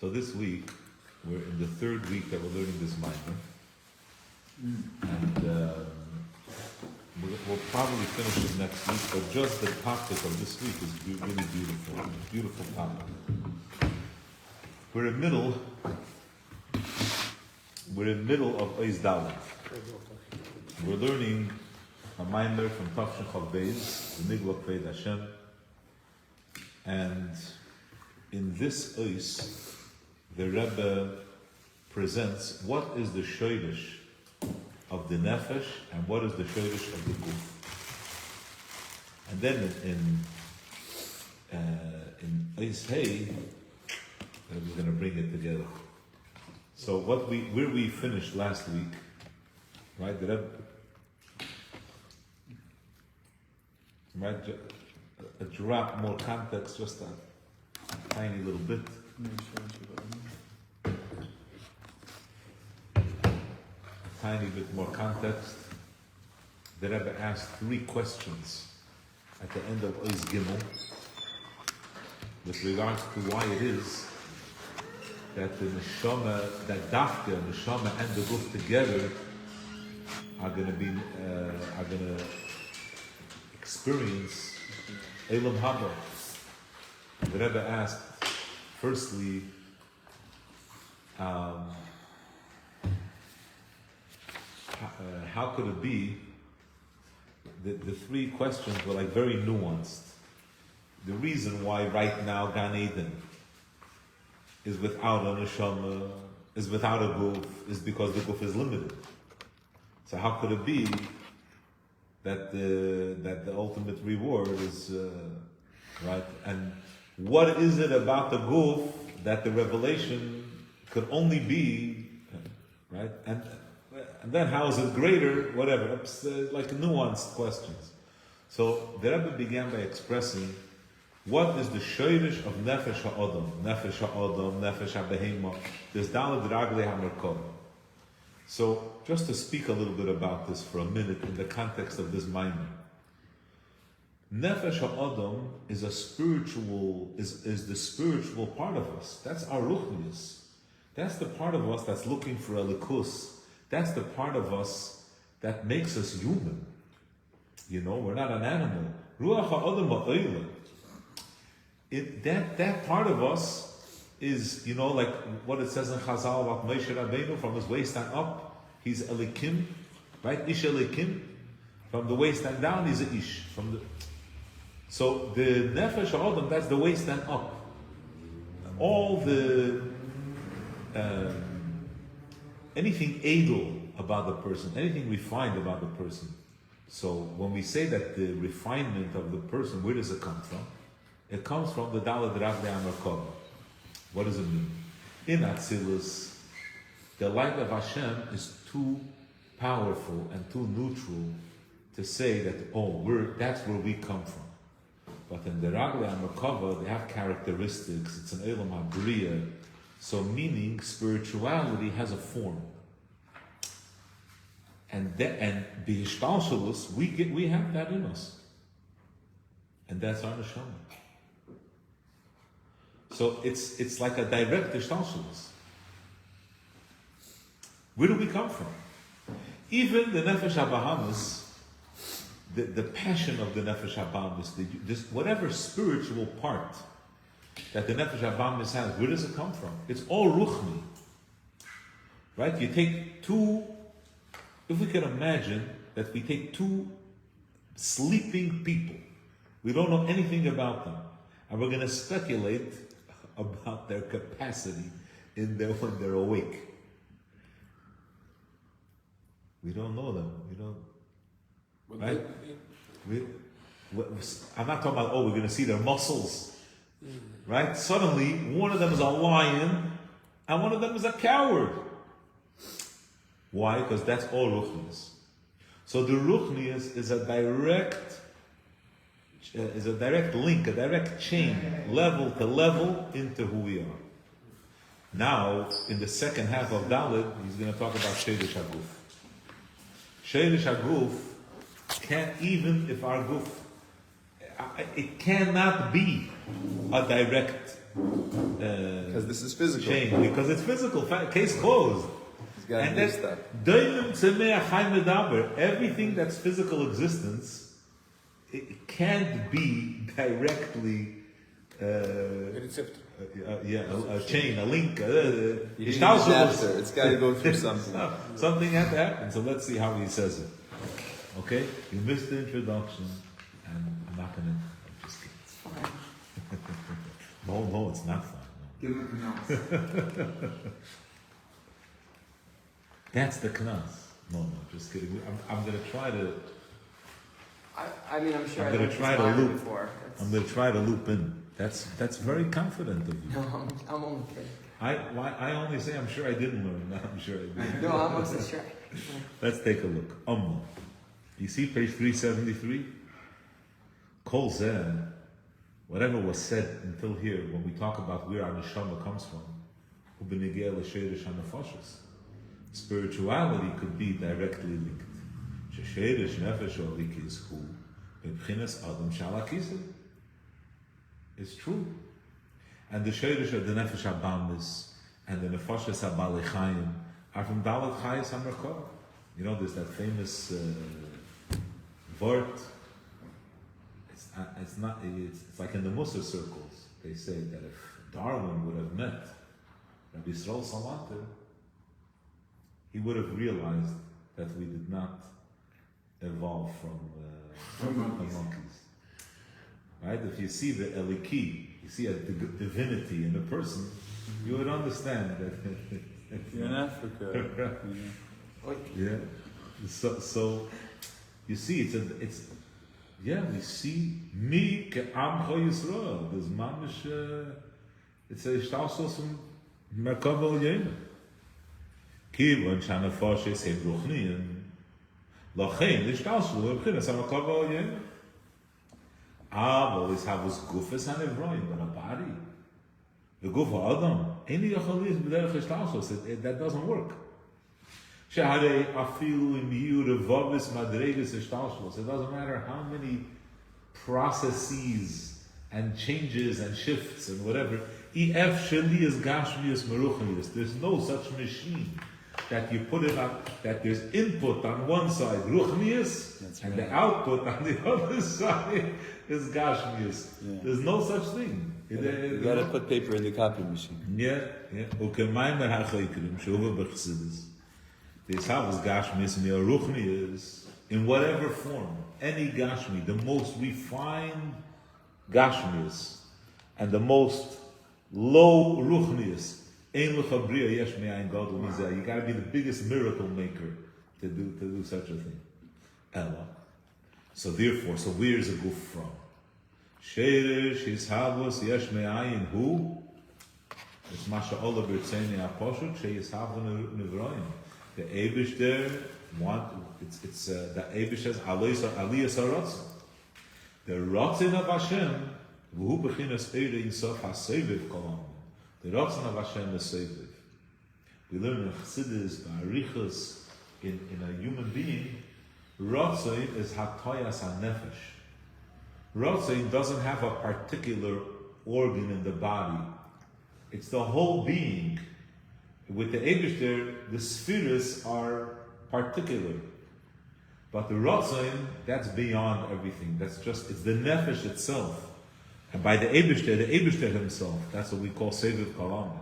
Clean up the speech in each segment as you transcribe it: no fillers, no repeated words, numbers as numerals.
So this week, we're in the third week that we're learning this minor. And we'll probably finish it next week, but just the topic of this week is really beautiful. Beautiful topic. We're in middle of Ois Dalet. We're learning a minor from Tafshin Chav Beis, ונגלה כבוד Hashem. And in this Ois, the Rebbe presents what is the shoydish of the nefesh and what is the shoydish of the guf. And then in Ois Hey, we're going to bring it together. So where we finished last week, right? The Rebbe, right? A drop more context, just a tiny little bit. Tiny bit more context. The Rebbe asked 3 questions at the end of Ois Gimel with regards to why it is that the neshama, that dafka, neshama and the guf together are going to experience Elam Haba. The Rebbe asked, firstly, how could it be? The 3 questions were like very nuanced. The reason why right now Gan Eden is without a neshama, is without a guf, is because the guf is limited. So how could it be that the ultimate reward is right? And what is it about the guf that the revelation could only be right? And then how is it greater? Whatever. It's like nuanced questions. So the Rebbe began by expressing what is the shoydish of nefesh ha'adam, nefesh ha'behema. There's daled raglei ha'merkava. So just to speak a little bit about this for a minute in the context of this minor. Nefesh ha'adam is a spiritual, is the spiritual part of us. That's our ruchnius. That's the part of us that's looking for a likus. That's the part of us that makes us human. You know, we're not an animal. Ruach ha'adam ha'olam. That part of us is, you know, like what it says in Chazal about Moshe Rabbeinu, from his waist and up, he's Elikim, right? Ish Elikim. From the waist and down, he's a Ish. So the Nefesh HaAdam, that's the waist and up. All the anything edel about the person, anything refined about the person. So when we say that the refinement of the person, where does it come from? It comes from the Daled Raglei HaMerkava. What does it mean? In Atzilus, the light of Hashem is too powerful and too neutral to say that, that's where we come from. But in the Raglei HaMerkava, they have characteristics. It's an Elam HaBriya. So meaning, spirituality has a form. And B'Hishtalshalus, we have that in us. And that's our neshama. So it's like a direct ishtalshalus. Where do we come from? Even the nefesh habahamis, the passion of the nefesh habahamis, this whatever spiritual part that the nefesh habahamis has, where does it come from? It's all ruchni, right? You take 2. If we can imagine that we take 2 sleeping people, we don't know anything about them, and we're going to speculate about their capacity when they're awake. We don't know them. We don't, right? I'm not talking about, we're going to see their muscles, right? Suddenly, one of them is a lion, and one of them is a coward. Why? Because that's all ruchnius. So the ruchnius is a direct link, a direct chain, level to level into who we are. Now, in the second half of Dalet, he's going to talk about Sheidish HaGuf. Sheidish HaGuf can't, even if our Guf, it cannot be a direct Because this is physical. Chain, because it's physical. Case closed. And everything that's physical existence, it can't be directly a chain, a link. It's got to go through something. Something had to happen. So let's see how he says it. Okay? You missed the introduction, and I'm not going to. I'm just kidding. It's fine. No, it's not fun. Give him a That's the knas. No, just kidding. I'm going to try to. I mean, I'm sure I'm I going to try to loop. before. I'm going to try to loop in. That's very confident of you. No, I'm only kidding. I only say I'm sure I didn't learn. Not I'm sure I did. No, I'm also sure. Let's take a look. You see page 373? Kol Zeh, whatever was said until here, when we talk about where our neshama comes from, spirituality could be directly linked. It's true. And the Sheirish of the Nefesh HaBamis and the Nefashas HaBalei Chayim are from Dalet Chayis HaMerkov. You know, there's that famous word. It's like in the Musar circles. They say that if Darwin would have met Rabbi Yisrael Salanter, he would have realized that we did not evolve from monkeys. Right? If you see the Eliki, you see a divinity in a person, you would understand that. You're in Africa. Yeah. So you see, we see me ke'amcha Yisrael. There's mamish. It's a shtalsos from Merkava Olyena. Kivon shanafoshes hem ruchniim. Lachein l'shtalsos l'bchinas haMerkava Olyena. Aval is havus gufes hanevroim, but a body. The guf ha'adam. Any yachaliz b'derech shtalsos. That doesn't work. It doesn't matter how many processes and changes and shifts and whatever. There's no such machine that you put it on, that there's input on one side, ruchnius, and the output on the other side is gashmius. Yeah. There's no such thing. You gotta put paper in the copy machine. Yeah. This house gashmis and ruchni is in whatever form, any gashmi, the most refined gashmis and the most low ruchnius. You gotta be the biggest miracle maker to do such a thing. Ella. So therefore, where's a goof from? Sheirish his havos yesh me'ayin hu. It's Masha Ola B'Rtzeni Aposhut Sheyis Havon Nevroim. The Eibush there, the Eibush says, Aliyas HaRotzin. The Rotzin of Hashem, V'hu B'chinas Eire Yisov HaSeviv Kolam. The Rotzin of Hashem is Seviv. We learn in Chassidus, Ba'arichas, in a human being, Rotzin is Hatoyas HaNefesh. Rotzin doesn't have a particular organ in the body. It's the whole being. With the Eibishter, the spheres are particular. But the Ratzon, that's beyond everything. It's the Nefesh itself. And by the Eibishter himself, that's what we call Seviv Kalam.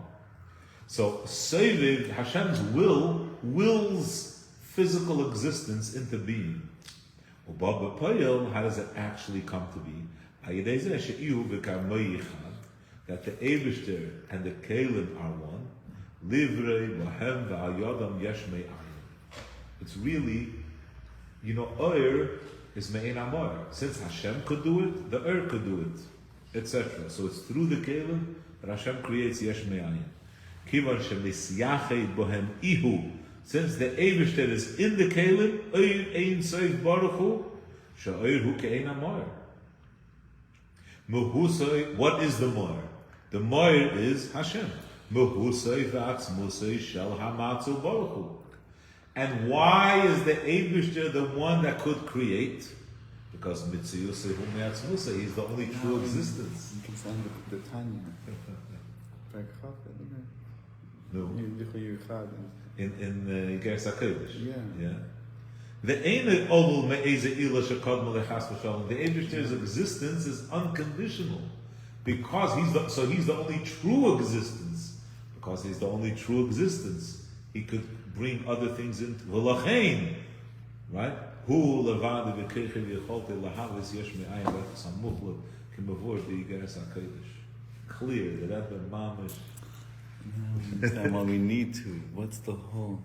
So Seviv, Hashem's wills physical existence into being. How does it actually come to be? That the Eibishter and the Kalim are one. It's really, Oir is Me'en Amor. Since Hashem could do it, the Oir could do it, etc. So it's through the Kalim that Hashem creates Yesh Me'ayin. Kivan Shemisyached Bohem Ihu. Since the Eibishter is in the Kalim, Oir Ein Seif Baruch Hu, Sha'oir Hu Ke'en Amor. What is the Moir? The Moir is Hashem. And why is the Eibishter the one that could create? The Because Mitziusa Hu Me'atzmusa, he's the only true existence. You can send the Tanya. No. In Geras HaKodesh. Yeah. The Eine Olul Me'eze Ila Shekadma Lechas V'Shalom. The Eibishter's existence is unconditional. Because he's the only true existence. Because he's the only true existence. He could bring other things into V'lachein. Right? Hu Levada V'Keichev Yecholte Lahavis Yesh Me'ayin V'Echas HaMuchlet K'mavor B'Geras HaKodesh. Clear that Rebbe Mamish. Understand what we need to. What's the whole?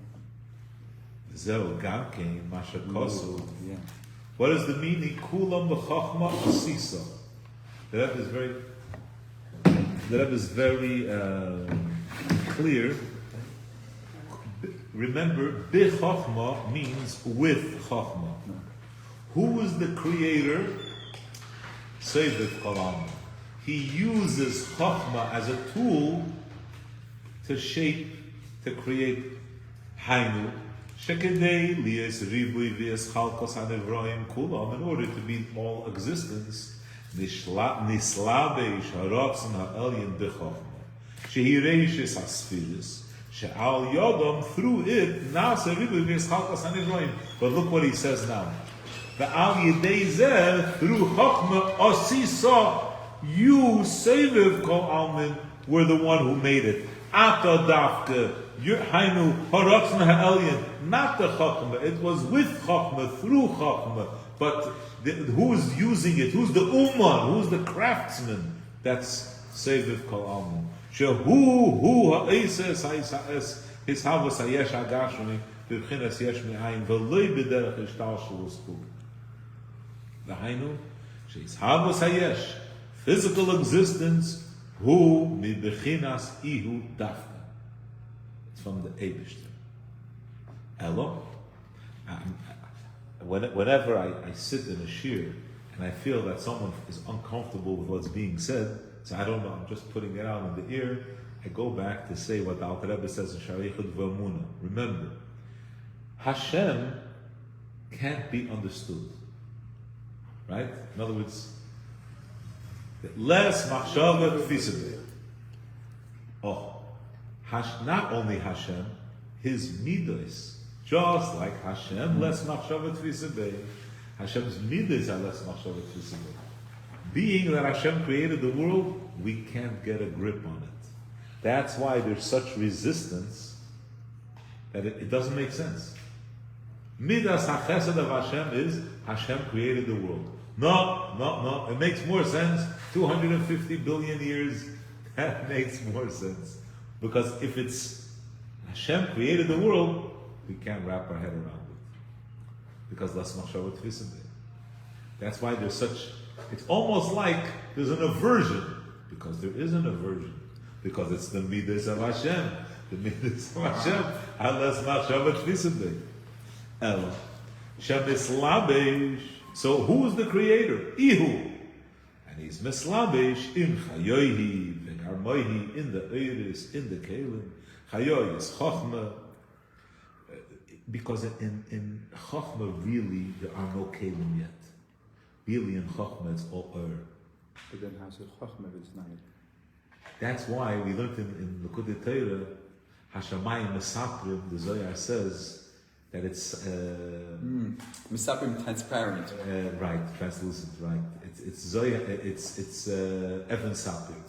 Zero Gamkein Masha Kosu. Yeah. What is the meaning? Kulam b'chachma asisa. The Rebbe is very clear. Remember, b'chachma means with chachma. Who is the creator? Seivit Kalam. He uses chachma as a tool to shape, to create hainu. Shekedei liyes ribui v'yes chalkos hanevroim kulam. In order to be all existence, nislabe sharotzen ha'elyin b'chachma. Shehi reishis ha'sfiris. She'al yodom, through it, nasa ribui v'yes chalkos hanevroim. But look what he says now. Ve'al yedei zeh, through chachma osisa, you, Seviv Kol Almin, were the one who made it. Ata dafke, hainu haratzna ha'elyin, not the chachma. It was with chachma, through chachma. But who's using it? Who's the uman? Who's the craftsman? That's Seviv Kol Almin. Shehu ha'eses his havas hayesh ha'gashmi b'bchinas yesh me'ayin v'loi b'derech ishtal sh'lusku. V'hainu she's havas hayesh, physical existence. Who mi bechinas ihu dafka. It's from the Eibishter. Elo. Whenever I sit in a shir and I feel that someone is uncomfortable with what's being said, so I don't know, I'm just putting it out in the ear, I go back to say what the Alter Rebbe says in Sharichut V'Amuna. Remember, Hashem can't be understood. Right? In other words, less machshava tfisabeh. Oh, not only Hashem, his midos, just like Hashem, less machshava tfisabeh. Hashem's midos are less machshava tfisabeh. Being that Hashem created the world, we can't get a grip on it. That's why there's such resistance that it doesn't make sense. Midas HaChesed of Hashem is Hashem created the world. No. It makes more sense. 250 billion years, that makes more sense. Because if it's Hashem created the world, we can't wrap our head around it. Because las machshava tfisabeh. That's why there's such, it's almost like there's an aversion. Because there is an aversion. Because it's the midas of Hashem. The midas of Hashem are las machshava tfisabeh. Ela. Shem islabesh. So who is the creator? Ihu. And he's mislabesh in chayohi, v'garmohi, in the eiris, in the kelim. Chayohi is chokhmah. Because in chokhmah really there are no kelim yet. Really in chokhmah it's all But then how's it chokhmah if it's not? That's why we learned in Likutei Torah, Hashamayim Mesaprim, the Zohar says, that it's Misaprim transparent. Right, translucent, right. It's Zoya, it's Evan Sapir.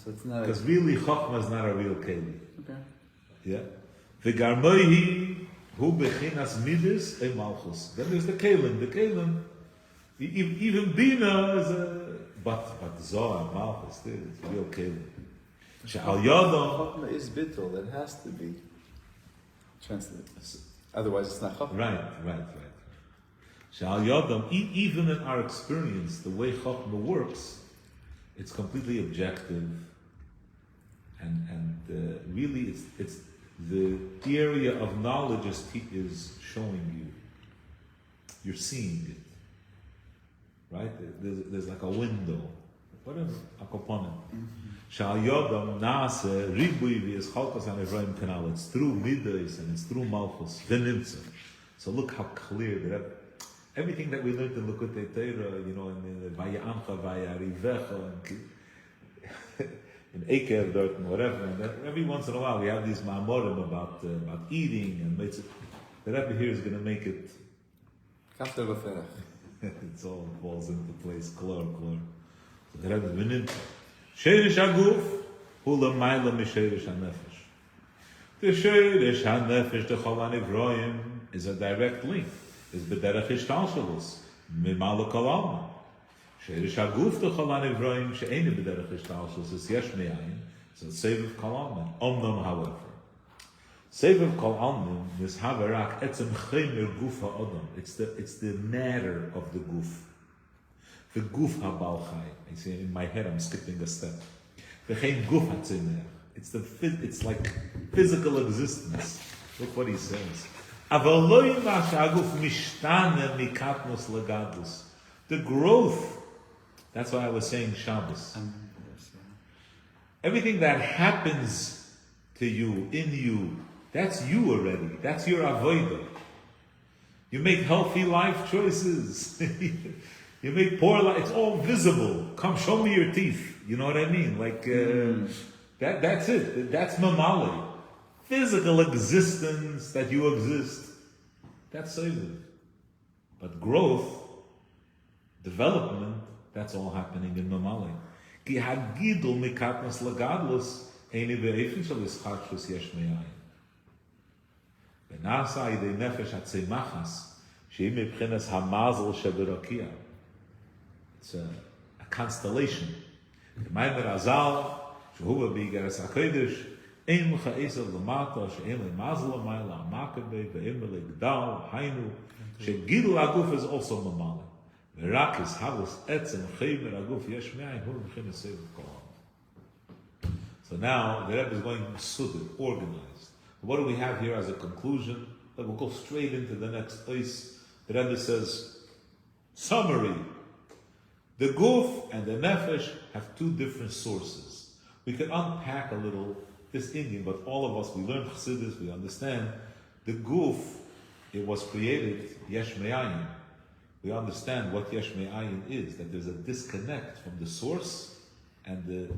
So it's not because really Chachma is not a real keli. Okay. Yeah. V'garmohi hu bechinas midis e malchus. Then there's the kelim. The kelim, even Bina is a but Zohar malchus. It's real kelim. She'al yadam. Chachma is bittul. It has to be translated. Otherwise, it's not chachma. Right. Shal Yodam, even in our experience, the way chachma works, it's completely objective, and really, it's the area of knowledge is showing you. You're seeing it, right? There's like a window, whatever, a component. Shal Yodam Nase Ribui v'yes Chalkos HaNevroim Kanal. It's through Midas and it's through Malchus. V'nimtza. So look how clear that. Everything that we learned in Likutei Torah, you know, in Vayamcha, Vayarivecha, in Eker, and whatever. And every once in a while we have these ma'amorim about eating and mitzvah. The Rebbe here is going to make it. It all falls into place. Klor. So the Rebbe is benin. Sheirish haguf hu l'mayla misheirish hanefesh. The sheirish hanefesh the chol hanivroim is a direct link. Is b'derech ishtalshalus mimala kol alma. Sheirish haguf the chol hanivroim she'eni b'derech ishtalshalus is yesh me'ayin. So it's save kol alma. Omnam, however. Sevev kol almin is haverak etzem chemer guf ha'odam. It's the matter of the guf. The guf ha'bal chai. I see in my head I'm skipping a step. V'chein guf ha'tzemer. It's like physical existence. Look what he says. Aval lo yima she'aguf mishtane mikatnos legadlus. The growth. That's why I was saying Shabbos. Everything that happens to you, in you, that's you already. That's your avodah. You make healthy life choices. You make poor life. It's all visible. Come, show me your teeth. You know what I mean? Like that's it. That's mamali. Physical existence that you exist. That's saving. But growth, development, that's all happening in mamali. Ki hagidul mikatnas lagadlus eini ve'efin shel ischachus yesh me'ayin. It's a constellation. She'gidul aguf is also mamali. Merakis havus etzem chemer aguf yesh me'ayin hu b'chinas sev kol. So now the Rebbe is going suited, organized. What do we have here as a conclusion? We'll go straight into the next place. The Rebbe says, summary. The guf and the nefesh have two different sources. We can unpack a little this Indian, but all of us, we learn Chassidus, we understand. The guf, it was created, yesh me'ayin. We understand what yesh me'ayin is, that there's a disconnect from the source and the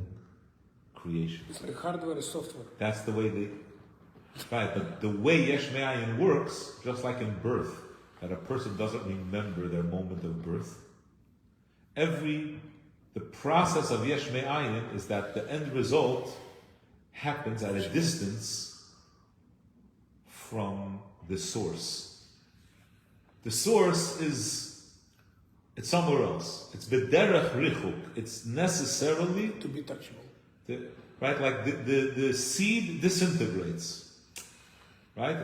creation. It's like hardware and software. That's the way they... Right, but the way yesh me'ayin works, just like in birth, that a person doesn't remember their moment of birth. The process of yesh me'ayin is that the end result happens at a distance from the source. The source it's somewhere else. It's b'derech richuk. It's necessarily To be touchable. Right, like the seed disintegrates. Right?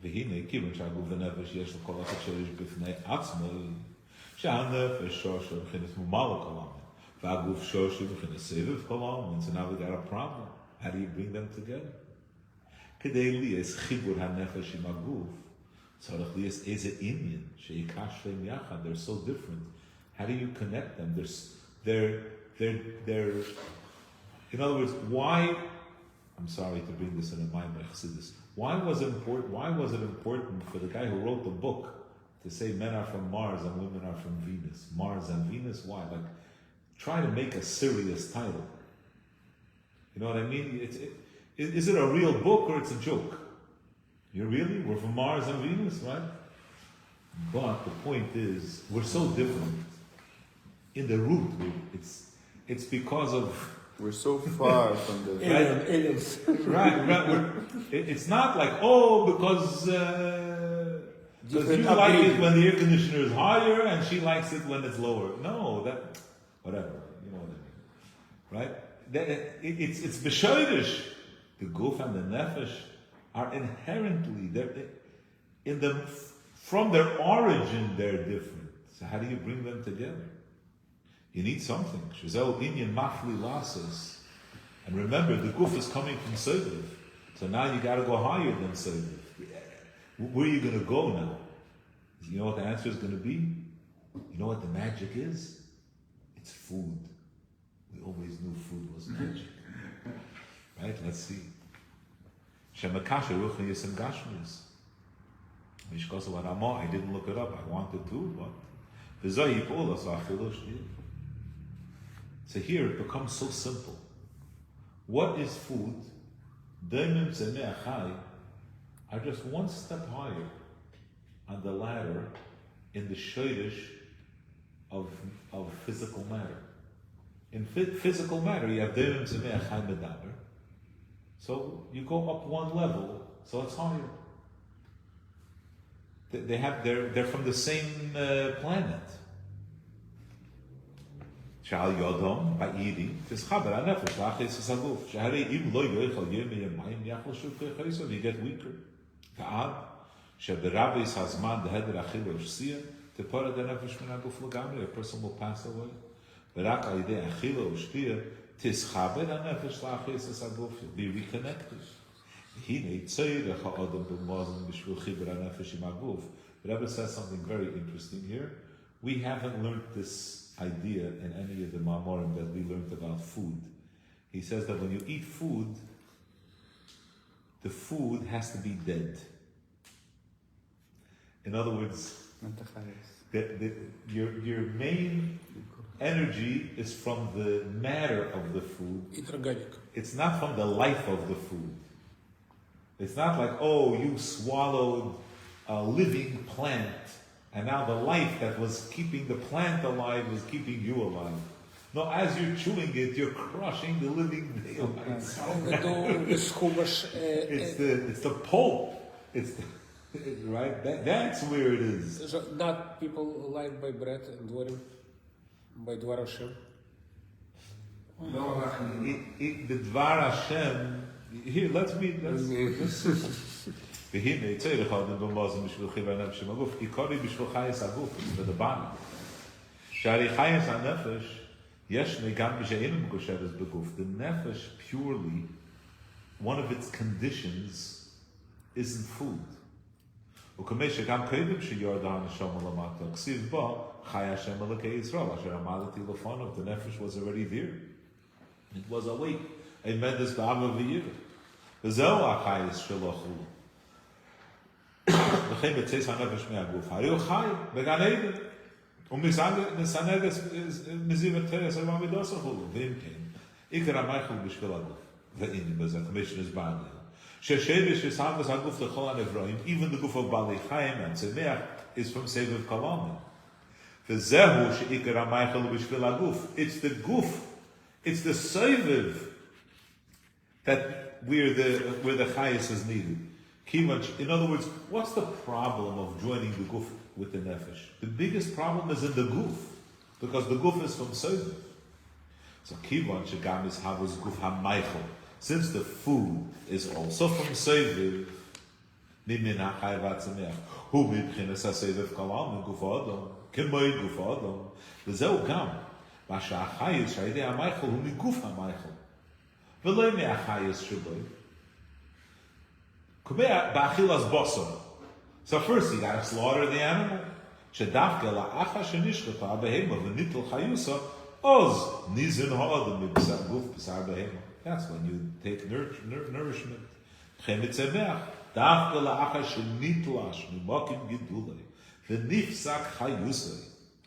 והנה, כיוון שהגוף ונפש יש לכל אחד שיש בפני עצמו, שהנפש שורש מבחינת מומר לכל העמים, והגוף שורש מבחינת סבב כל העמים. So now we got a problem. How do you bring them together? כדי ליאס חיבור הנפש עם הגוף, צריך ליאס איזה עניין שיקש להם יחד. They're so different. How do you connect them? They're in other words, why? I'm sorry to bring this in a mind by Chassidus. Why was it important for the guy who wrote the book to say men are from Mars and women are from Venus? Mars and Venus, why? Like, try to make a serious title. You know what I mean? Is it a real book or it's a joke? We're from Mars and Venus, right? But the point is, we're so different. In the root, it's because of... We're so far from the... Aliens. Right. It's not like, because you like it when the air conditioner is higher and she likes it when it's lower. No, whatever. You know what I mean. Right? It's b'shoirish. The guf and the nefesh are inherently, from their origin, they're different. So how do you bring them together? You need something. And remember, the guf is coming from Seviv. So now you got to go higher than Seviv. Where are you going to go now? You know what the answer is going to be? You know what the magic is? It's food. We always knew food was magic. Right? Let's see. I didn't look it up. I wanted to, but so here it becomes so simple. What is food? Are just one step higher on the ladder in the shayrish of physical matter. In physical matter, you have Deimim Zemei Achai Medaber. So you go up one level, so it's higher. They're from the same planet. Shal Yodom Ba'iri Tischaber Anefesh Lachis Saguf Shahari Im Lo Yoichal Yemi Yamayim Yachal Shuv Kechayso. You get weaker. Ta'ad Sheberavis Hazman Deheder Achil Shia Tepora Denefesh Min Aguf Lagamri. A person will pass away. Berak Al Yidei Achil Shia Tischaber Anefesh Lachis Saguf. Be reconnected. The Rebbe says something very interesting here. We haven't learned this idea in any of the Mamorim that we learned about food. He says that when you eat food, the food has to be dead. In other words, your main energy is from the matter of the food. It's organic. It's not from the life of the food. It's not like, oh, you swallowed a living plant, and now the life that was keeping the plant alive is keeping you alive. No, as you're chewing it, you're crushing the living thing alive. It's the pulp. Right? That's where it is. So not people alive by bread and dwarim, by Dvar Hashem. The Dvar Hashem. Here, let's read. V'hinei tzei l'chadin b'mazim b'shvil chiv ha'nefesh ha'guf ikari b'shvil chayes ha'guf for the body. Shari chayes ha'nefesh yesh negam b'she'enim gosheres b'guf. The nefesh purely, one of its conditions isn't food. U'kamei shegam kodim she'yorda ha'neshama l'mata ksiv ba chay Hashem elokei Yisrael asher amalati l'fanov. The nefesh was already there. It was awake. A medus ba'ava v'yir. V'zeu ha'chayes shelochu. V'chein b'tzeis ha'nefesh me'aguf. Hariu chay began Eden. U'misanedes miziv teres ha'vam v'dosachu. V'im kein. Iker ha'maychel b'shvil aguf. V'ini b'zeh. Commission is ba'anil. She'sherish is ha'vas aguf l'chol ha'nevroim. Even the guf of Bali Chaim and Tzemeach is from Seviv Kalamim. V'zehu she'ikar ha'maychel b'shvil aguf. It's the guf. It's the Seviv that where the chayes is needed. In other words, what's the problem of joining the guf with the nefesh? The biggest problem is in the guf, because the guf is from Seviv. So kivan shegam is havos guf hamaychel. Since the food is also from Seviv, nimin hachay vatzameach hu mibchinas haseviv kalam guf adam kemay guf adam v'zeu gam masha hachayis shayidei hamaychel hu miguf hamaychel. So first you gotta slaughter the animal. That's when you take nourishment.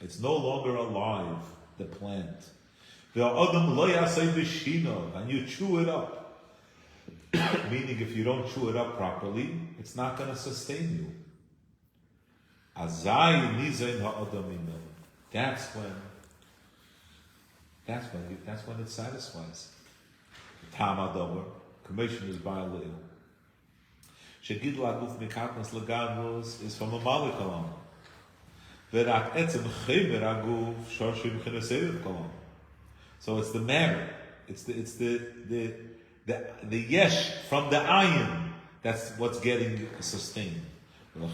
It's no longer alive, the plant. And you chew it up. Meaning if you don't chew it up properly, it's not going to sustain you. That's when it satisfies. Tamadover, commission is by little. Shegid laguf mikatnas lagavos is from a malikalam. Verak etzem chemer aguf shoshim chenesev kalam. So it's the matter. It's the yesh from the iron. That's what's getting sustained. When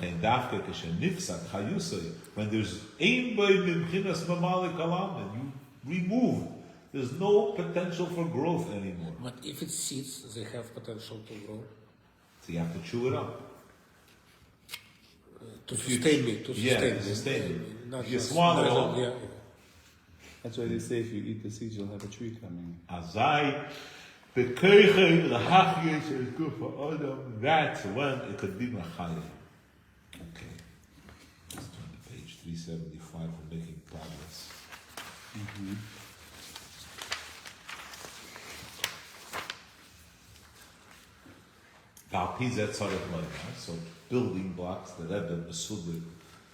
there's ein by mimchinas mamalik alam, and you remove, there's no potential for growth anymore. But if it's seeds, they have potential to grow. So you have to chew it up. To sustain me. You swallow it. That's why they say if you eat the seeds, you'll have a tree coming. That's when it could be machayim. Okay. 375, we're making progress. So building blocks, the Rebbe Mesudrik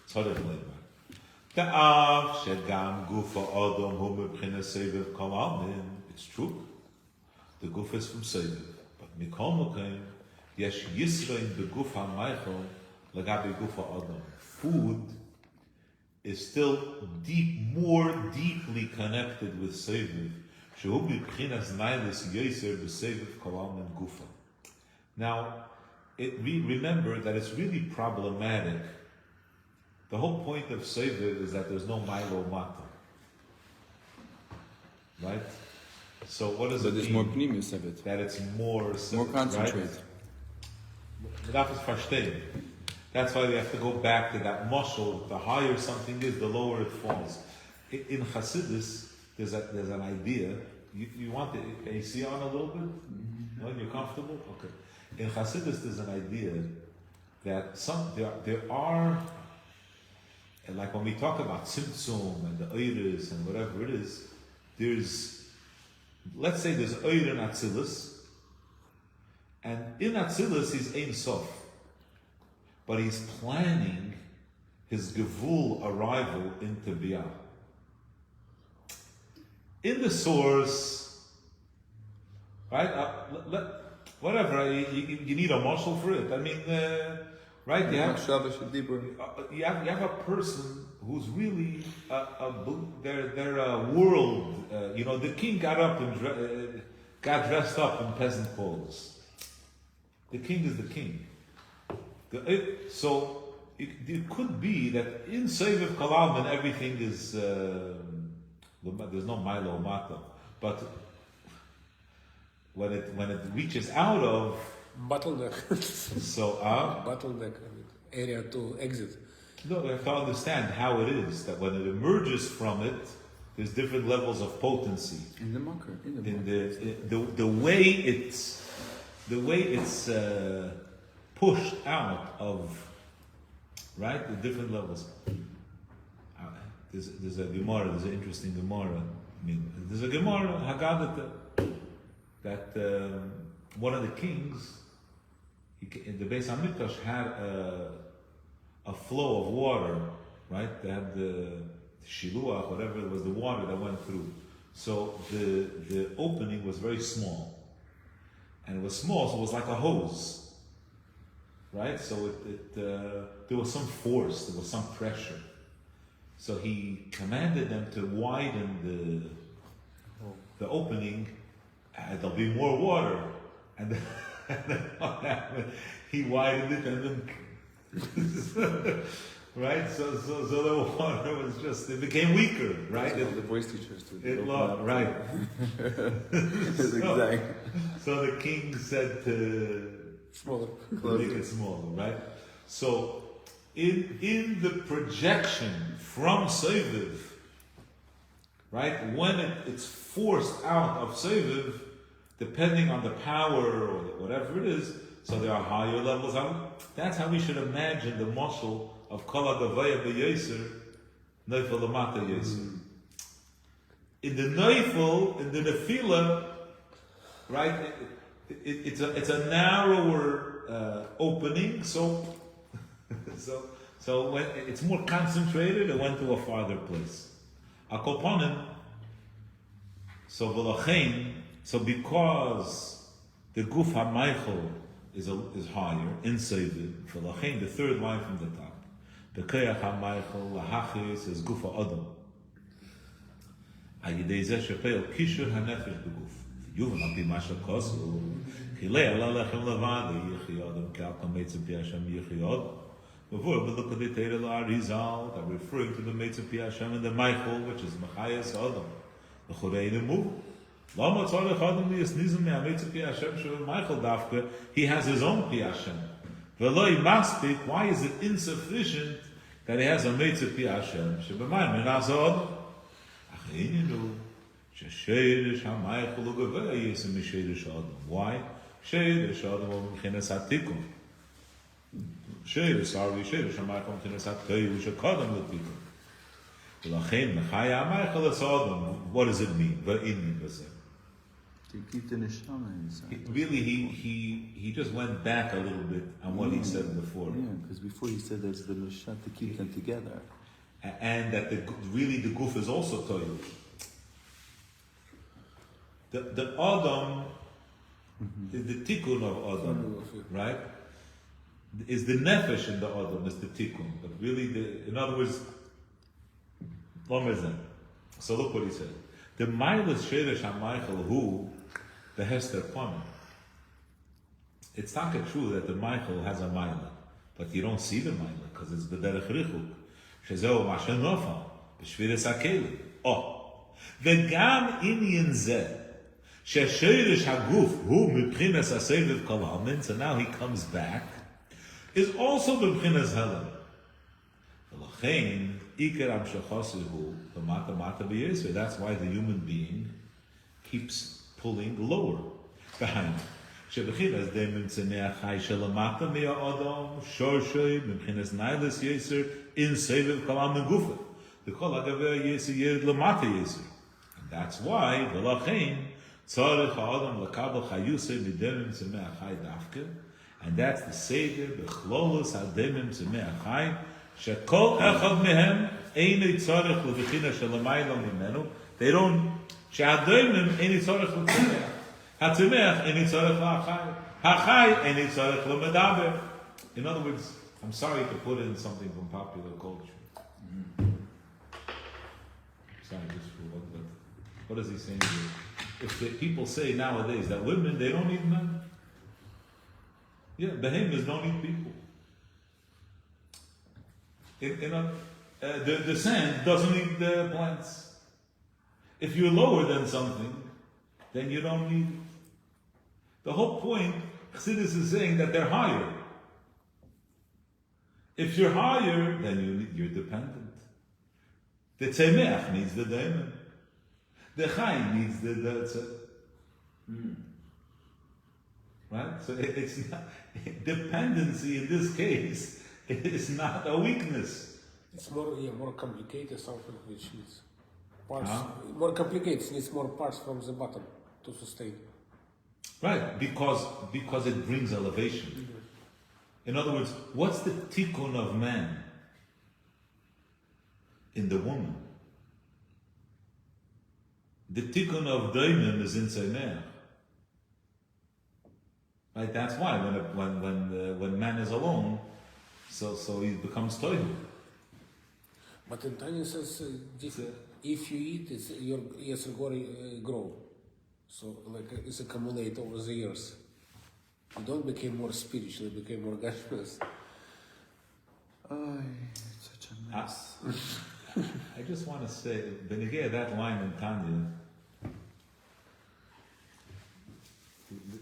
Tzarech Leimar. Ta'af shegam gufa adam hu mebchinas seviv kol almin. It's true. The guf is from seviv. But mikol mokem, yesh yisrein beguf ha'maychel lagabi gufa adam. Food is still more deeply connected with seviv. Shehu b'chinas nailis yeser b'seviv kol almin gufa. Now, remember that it's really problematic. The whole point of Seviv is that there's no Milo Mata. Right? So what does it But there's mean? more pneumius of it. That it's more concentrate. Right? That's why we have to go back to that muscle. The higher something is, the lower it falls. In Hasidus, there's an idea. You want the AC on a little bit? No, you're comfortable? Okay. In Hasidus, there's an idea that there are, and like when we talk about Tzimtzum and the Eiris and whatever it is, let's say there's Eir in Atzilus, and in Atzilus he's Ein Sof, but he's planning his Gevul arrival into Biyah. In the source, right? Whatever, you need a muscle for it. I mean, right? You have a person who's really they're a world. The king got up and got dressed up in peasant clothes. The king is the king. So it could be that in Seviv Kalalman everything is there's no Milo Mata, but when it reaches out of Bottleneck. bottleneck Area to exit. No, we have to understand how it is that when it emerges from it, there's different levels of potency. In the marker. The way it's pushed out of, right, the different levels. There's a Gemara. There's an interesting Gemara. There's a Gemara Haggadah that one of the kings in the Beis Hamikdash had a flow of water, right? They had the shiluach, whatever it was, the water that went through. So the opening was very small, and it was small, so it was like a hose, right? So there was some force, there was some pressure. So he commanded them to widen the opening. There'll be more water, and then what happened? He widened it, and then right. So the water was it became weaker, right? The voice teachers too. Right. Exactly. So the king said to make it smaller, right? So in the projection from Seviv, right, when it's forced out of Seviv, depending on the power or whatever it is, so there are higher levels. That's how we should imagine the muscle of Kol HaGavaya B'Yeser, Neifel Lamata Yeser. In the Neifel, in the Nefila, right, it's a narrower opening, so when it's more concentrated, it went to a farther place. Akoponim, so V'lachein, so because the Guf HaMeichel is higher, in Seviv, V'lachein, the third line from the top, B'keach HaMeichel, Lahachis, is Guf HaAdam. Ayidei Zeh Shepeil, Kishur HaNefesh B'Guf. Yuvan Api Masha Kosu, Kilei Ala Lechem Levad, Yichi Adam, Kalkam Meitzim Pi Hashem Yichi Adam. Before we look at the Teira L'Arizal, that referring to the Meitzim Pi Hashem and the Meichel, which is Machayas Adam, the Chorei Nemu. Lama Tzarech Adam Liyasnizim Me'ameitzu Pi Hashem Shuvah Meichel Dafka, he has his own Pi Hashem. V'loi Maspik, why is it insufficient that he has a Meitzim Pi Hashem? Shebemayim Menas Adam. Acheininu, She'sheirish HaMeichel Ugavei Yisem Misheirish Adam. Why? Sheirish Adam M'chinas HaTikun. Sheirish HaMeichel M'chinas HaTikun, Shekadam L'Tikun. What does it mean? To keep the neshama inside. Really, he just went back a little bit on what he said before. Yeah, because before he said there's the neshama to keep them together. And that the guf is also toilet. The Adam, the tikkun of Adam, right? Is the nefesh in the Adam, is the tikkun. But really, in other words, so look what he said. The Mailas Sheresh HaMeichel Hu, the Hester Pama. It's not true that the Michael has a Maila, but you don't see the Maila because it's B'derech Richuk. Shezeo Mashen Nofal, B'shviris HaKelim. Oh, v'gam inyan zeh, she'sheresh haguf hu mibchinas haseviv kol hamin, so now he comes back, is also b'bchinas helam. V'lachein, Iker am shechosehu, v'mata mata b'yesver. That's why the human being keeps pulling lower behind. Shebchinas de mimtzemeach chai shelamata mea adam shorshei mimchinas nailas yeser in seviv kalam megufa. The kol hagaver yeser yered lamata yeser. And that's why v'lachein tzarich ha'adam lakabel chayusei midem mimtzemeach chai dafke. And that's the seder b'chlolus hadem mimtzemeach chai shekol echad mehem einei tzarich levichina shelamayla mimenu. They don't she'ademim einei tzarich levichina. Hatzimech eni tzarech la'achai. Hachai eni tzarech le'medaber. In other words, I'm sorry to put in something from popular culture. Sorry, just for what is he saying here? If the people say nowadays that women, they don't need men. Yeah, behemoths don't need people. The sand doesn't need the plants. If you're lower than something, then you don't need it. The whole point, Chassidus is saying that they're higher. If you're higher, then you're dependent. The Tzemeach needs the daemon. The Chai needs the right? So it's not, dependency in this case is not a weakness. It's more complicated, something which needs parts. More complicated, needs more parts from the bottom to sustain. Right, because it brings elevation. In other words, what's the tikkun of man in the woman? The tikkun of daimon is in Tzemeach. Right, that's why when man is alone, so he becomes toihu. But in Tanya says, if you eat, your yes will grow. So like it's accumulate over the years. You don't become more spiritual, you become more godless. It's such a mess. I just want to say, ונגלה, that line in Tanya,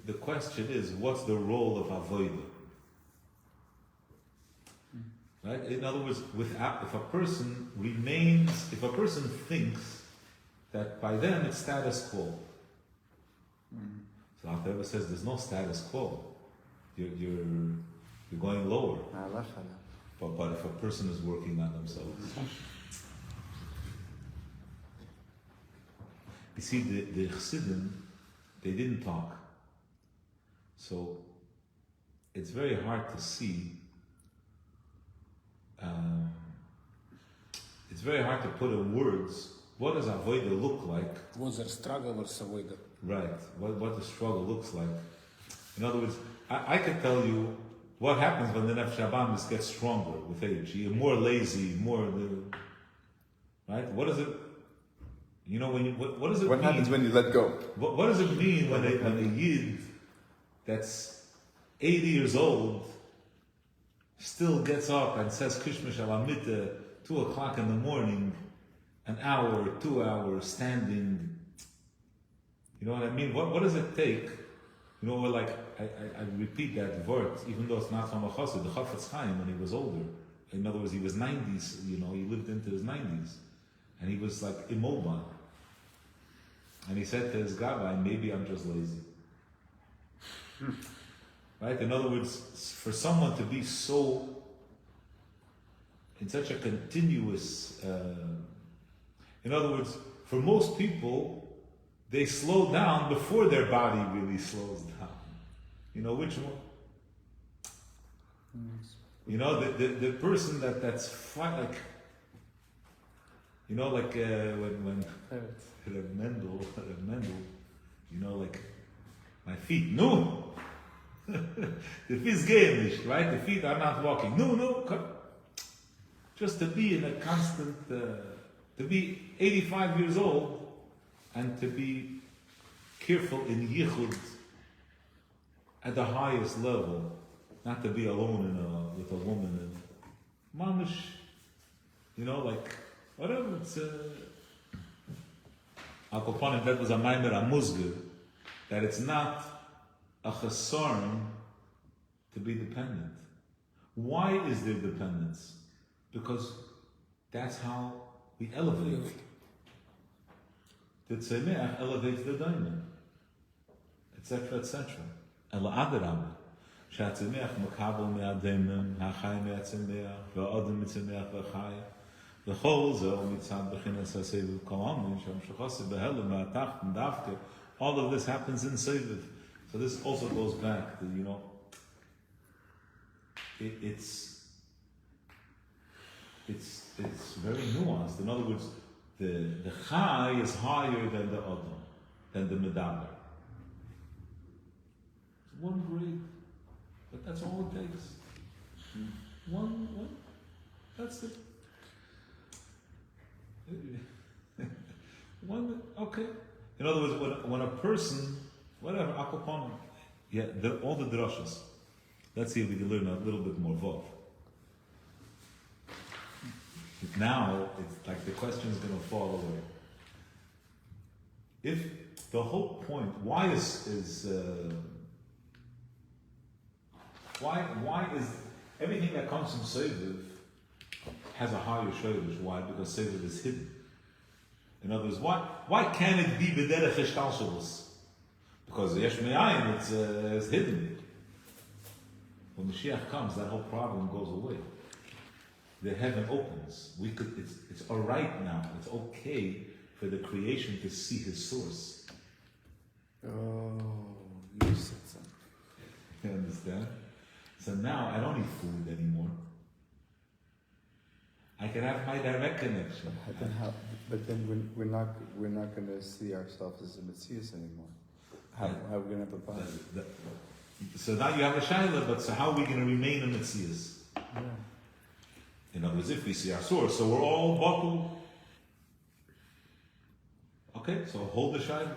the question is, what's the role of avodah? Right? In other words, if a person thinks that by them it's status quo. So Alter Rebbe says there's no status quo. You're going lower. But if a person is working on themselves. You see, the Chassidim, they didn't talk. So it's very hard to see. It's very hard to put in words what does avodah look like. What's their struggle or avodah? Right. What the struggle looks like. In other words, I can tell you what happens when the Nefesh Habahamis gets stronger with age. You're more lazy, right? What does it? You know what does it What mean? happens when you let go? What does it mean when a yid that's 80 years old still gets up and says Krishma Shalamita 2 o'clock in the morning, an hour, 2 hours, standing? You know what I mean? What does it take? You know, like I repeat that word, even though it's not from a chassid, the Chafetz Chaim when he was older. In other words, he was 90s. You know, he lived into his 90s, and he was like immobile. And he said to his Gabbai, maybe I'm just lazy. Right? In other words, for someone to be so in such a continuous In other words, for most people, they slow down before their body really slows down. You know which one? You know, the person that's like, you know, like when Mendel, you know, like, my feet, no! The feet is gaish, right? The feet are not walking. No, come. Just to be in a constant, to be 85 years old and to be careful in yichud at the highest level, not to be alone with a woman and mamish, you know, like whatever. It's Akoponim, that was a maimer amuzge, that it's not a chesaron to be dependent. Why is there dependence? Because that's how we elevate. The tzemeach elevates the diamond, etc., etc. Ela adarab, שהצמח מקבל מהדמם, החי מהצמח, והאדם מצמח וחי. וכל זהו מצד בחינס הסבב כל העמים, שהמשכוסי בהלם מהתחתן דווקא. All of this happens in Seviv. So this also goes back to, you know, it's very nuanced. In other words, the Chai is higher than the Adam, than the Medaber. It's one grade, but that's all it takes. One, that's it. One, okay. In other words, when a person, whatever, akopon, yeah, all the drashas. Let's see if we can learn a little bit more Vov. Now, it's like the question is going to fall away. If the whole point, why is everything that comes from Seviv has a higher shoulders? Why? Because Seviv is hidden. In other words, why can't it be b'derech hishtalshelus? Because yesh me'ayin, it's hidden. When Mashiach comes, that whole problem goes away. The heaven opens. It's all right now. It's okay for the creation to see his source. Oh, you said something. You understand? So now I don't need food anymore. I can have my direct connection. But then we're not going to see ourselves as a Messias anymore. How are we going to have a body? So now you have a shaila, but so how are we going to remain a Messias? Yeah. In other words, if we see our source, so we're all bottled. Okay, so hold the shaila.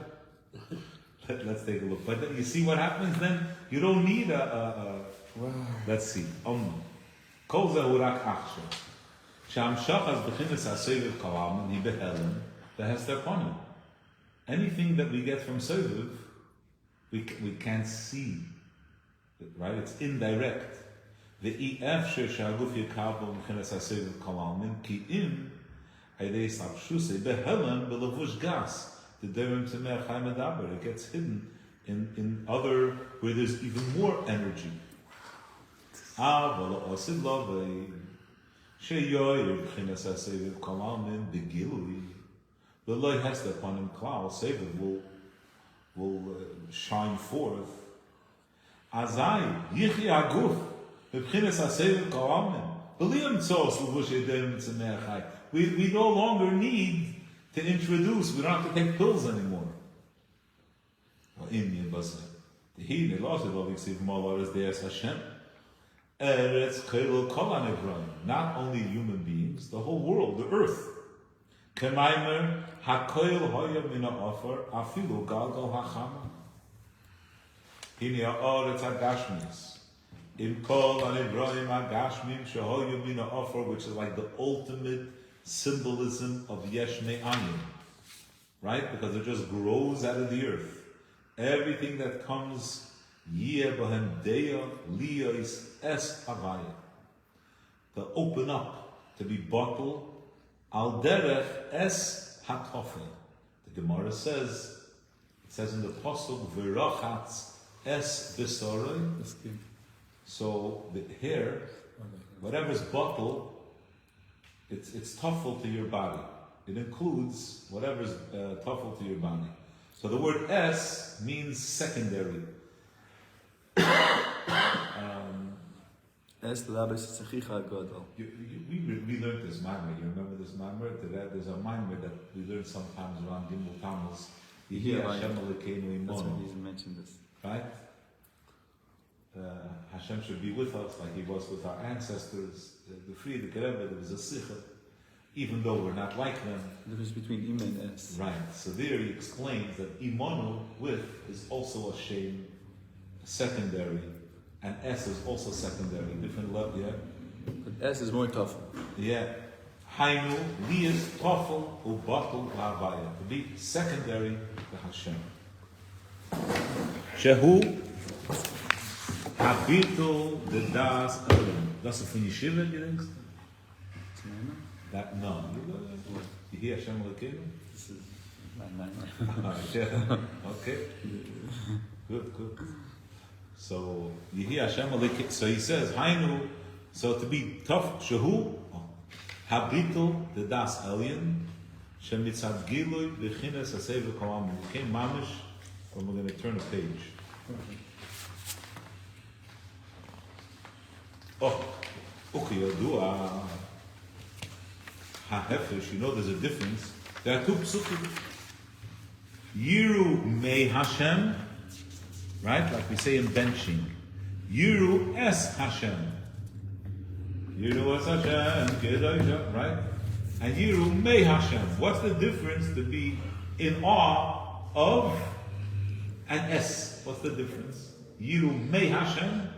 Let's take a look. But then you see what happens then? You don't need a Wow. let's see. Kol zehu rak achshav. She'amshachas b'chinas ha'seviv kalam, and he behelem, behester ponim. Anything that we get from Seviv, we can't see. Right? It's indirect. The efsher she'aguf yekabel b'chinas ha'seviv kalam, ki im ha'idei slapshusei behelem b'levush gas. The derem tzemech ha'medaber. It gets hidden in other, where there's even more energy. But the light has to upon him cloud, Seviv will shine forth. Azai, Yichi Aguf, B'chinas HaSeviv Kalamin, B'liam Tzos L'vush Edem Tzemechai. We no longer need to introduce, we don't have to take pills anymore. Not only human beings, the whole world, the earth. Kemaimer hakoil hoya mina offer afilu galgal hachama. Hine ha'oretz hagashmis. Im kol anivroim hagashmim shehoya mina offer, which is like the ultimate symbolism of yesh me'ayin. Right? Because it just grows out of the earth. Everything that comes yeh bohem deya liyos es havaya. To open up, to be bottled, al derech es hatofel. The Gemara says, it says in the Pasuk, v'rachatz es b'soroi. So the hair, whatever's bottled, it's toughful to your body. It includes whatever's tafel to your bani. So the word es means secondary. Es labes tzachicha gadol. We learned this mamar. You remember this mamar? There's a mamar that we learn sometimes around Gimel Tammuz. Yehi Hashem Elokeinu That's imonu. when he mentioned this. Right? Hashem should be with us like He was with our ancestors. The Friede Gerebe, there was a sicha, even though we're not like them. The difference between Im and Es. Right. So there he explains that imonu with is also a shame, secondary, and es is also secondary, different level. Yeah. But Es is more tough. Yeah. Hainu liyas tofel ubatul la'avaya, to be secondary to Hashem. Shehu habitul the das elim. Das is from Yeshiva, you think? That no. You hear Hashem Elokeinu? This is my Yeah. Okay. Good. So you hear Hashem Elokeinu. So he says, Hainu. So to be tough, Shehu habitul the das elyon shemitzad gilui v'chines haseva kolam. Okay, mamish. And we're going to turn a page. Oh, okay, yodua ha'hefesh. You know, there's a difference. There are two psukim. Yiru mei Hashem, right? Like we say in benching. Yiru es Hashem. Yiru es Hashem, Kedoshah, right? And Yiru mei Hashem. What's the difference to be in awe of and es? What's the difference? Yiru mei Hashem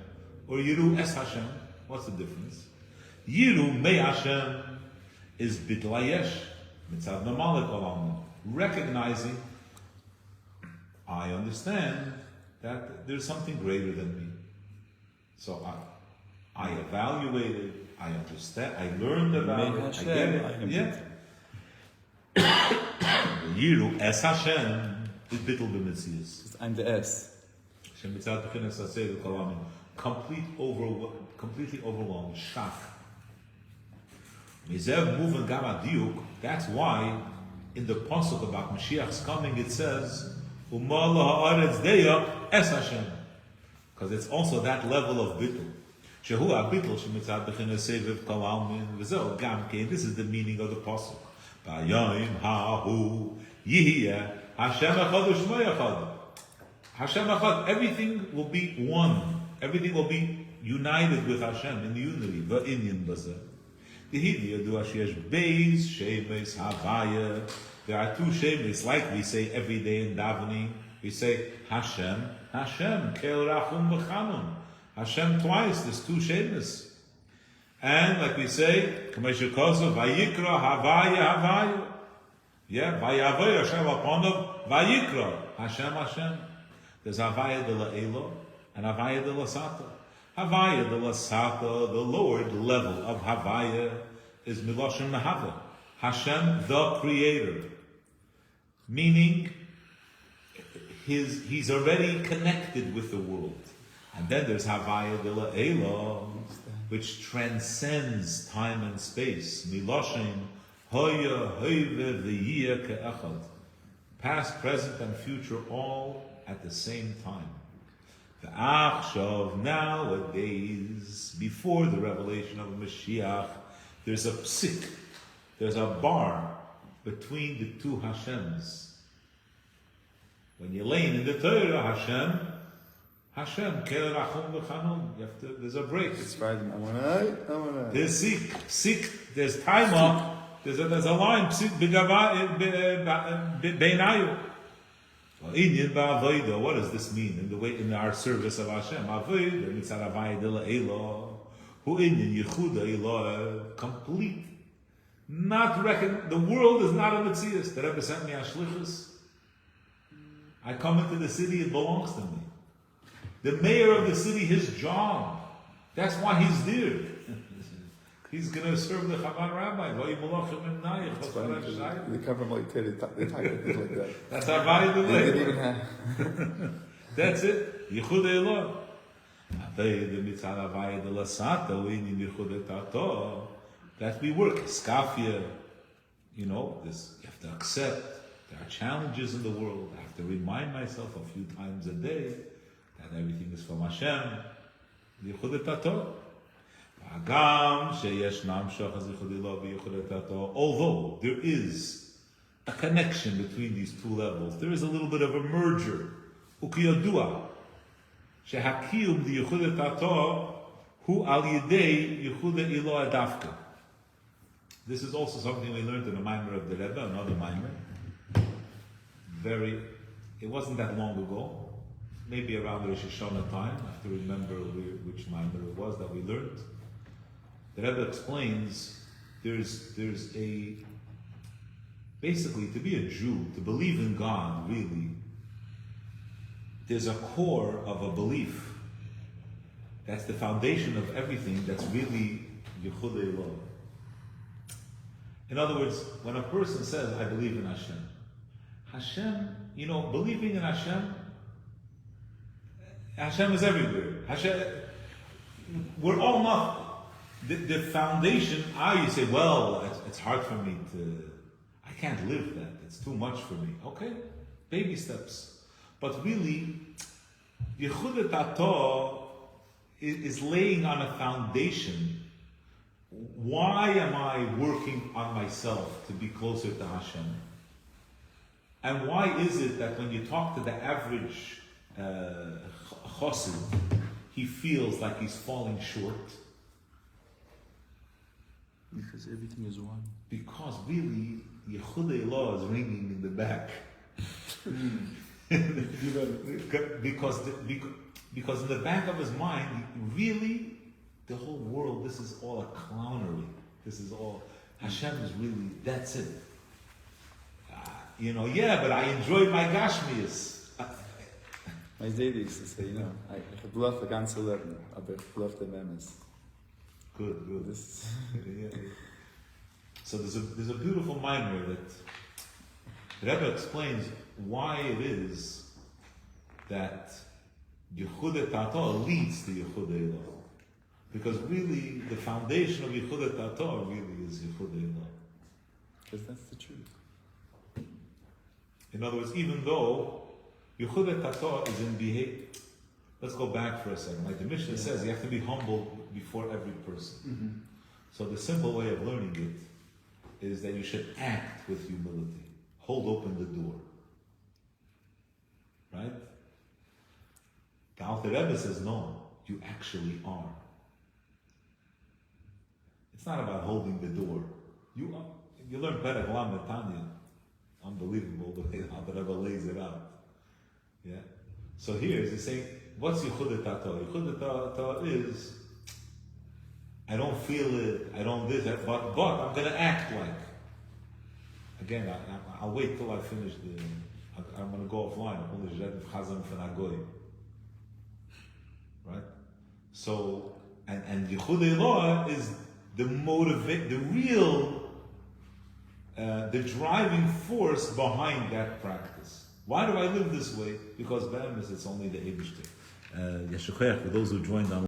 or Yiru es Hashem? What's the difference? Yiru mei Hashem is bitlayesh, mitzad mamalik olam, recognizing, I understand that there's something greater than me. So I evaluated, I understand, I learned about it, I get it. Yeah. Yiru es Hashem is bittul b'mitzias. I'm the S. Completely overwhelmed, shock. That's why in the pasuk about Mashiach's coming it says, because it's also that level of bittul. This is the meaning of the pasuk. Hashem echad, everything will be one. Everything will be united with Hashem in unity. V'inyan bazeh. There are two shemes, like we say every day in davening. We say Hashem, Kel Rachum B'Chanun. Hashem twice. There's two shemes. And like we say, Kameshikoso Vayikra Havaya. Yeah, Vayavoy Hashem Aponov Vayikra Hashem. There's Havaya de la Elo and Havaya de la Sata. Havaya de la Sata, the lowered level of Havaya, is Miloshem Nahava. Hashem, the Creator. Meaning, he's already connected with the world. And then there's Havaya de la Elo, which transcends time and space. Miloshem Hoya Hoive V'yiyah Ke'echad. Past, present, and future, all at the same time. The Achshav, nowadays, before the revelation of Mashiach, there's a psik, there's a bar between the two Hashems. When you're laying in the Torah, Hashem, Kel Rachum V'Chanun, there's a break. It's right. I wanna. There's sik, there's time up, there's a line, psik, beinayu. What does this mean in our service of Hashem? Complete. Not reckon. The world is not a Metzias. The Rebbe sent me a shlichus. I come into the city, it belongs to me. The mayor of the city, his job. That's why he's there. He's going to serve the Chabad rabbi. They come from like they talk like that. That's our body to They lay. didn't even have. That's it. Yichud Eloh. That we work. Skafia. this, you have to accept there are challenges in the world. I have to remind myself a few times a day that everything is from Hashem. Although there is a connection between these two levels, there is a little bit of a merger. שהקיום דיוחד התתו הוא על ידי ייחוד אלוה דווקא. This is also something we learned in the Maimer of the Rebbe, another Maimer. It wasn't that long ago, maybe around Rosh Hashanah time. I have to remember which Maimer it was that we learned. The Rebbe explains basically to be a Jew, to believe in God really, there's a core of a belief. That's the foundation of everything that's really Yichud Eloh. In other words, when a person says, I believe in Hashem, believing in Hashem is everywhere. We're all nothing. The foundation, you say, well, it's hard for me I can't live that. It's too much for me. Okay, baby steps. But really, Yichud Tato is laying on a foundation. Why am I working on myself to be closer to Hashem? And why is it that when you talk to the average chassid, he feels like he's falling short? Because everything is one. Because really, Yichud Eloh is ringing in the back. because in the back of his mind, really, the whole world, this is all a clownery. This is all, Hashem is really, that's it. But I enjoyed my Gashmias. My dad used to say, ich habe love the ganze Leben, aber ich love the memes. Good. This Yeah. So there's a beautiful mimer that the Rebbe explains why it is that Yichud Tato leads to Yichud Eloh. Because really, the foundation of Yichud Tato really is Yichud Eloh. Because that's the truth. In other words, even though Yichud Tato is in behavior, let's go back for a second. Like the Mishnah says, you have to be humble before every person. Mm-hmm. So the simple way of learning it is that you should act with humility. Hold open the door. Right? The Alter Rebbe says, no, you actually are. It's not about holding the door. You learn better Glam Netanya. Unbelievable the way Alter Rebbe lays it out. Yeah? So here he's saying, what's Yichud Tato? Yichud Tato is, I don't feel it, I don't this, but I'm going to act like. Again, I'll wait till I finish I'm going to go offline. Right? So, and Yichud Eloh is the the driving force behind that practice. Why do I live this way? Because it's only the Eibishter. Yeshachech, for those who joined on